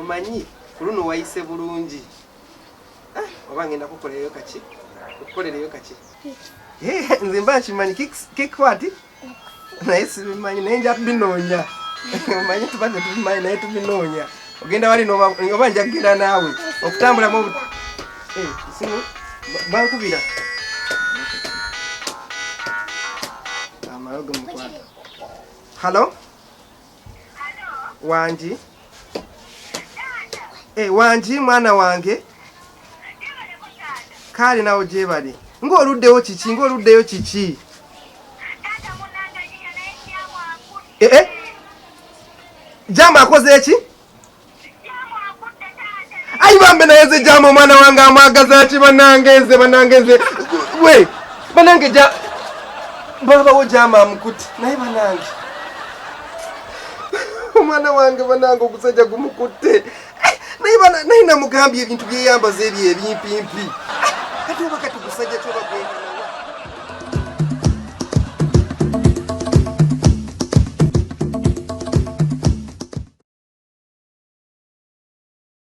omanyi kuluno wayise bulungi oba ngenda kukolereyo kaki okukolereyo kaki nze mba nkimanyi kick what naye sibimanyi naye nja kubinoonya omanyi tubadde tubimanyi naye tubinoonya ogenda wali oba nja kugenda naawe okutambulamu simu bankubira amayogo mukwata halo wanji wanji mwana wange kale nawo gyebali ng'oluddeyo kiki jamu akoze eki ayi bambe naye nze jamu omwana wange amwagaza ati banange we banange babawo jamu amukutte naye banange omwana wange banange ogusajja gumukutte naye namugambye ebintu byeyambaza ebyo ebimpimpi kati oba kati gusajja kyoba gwekana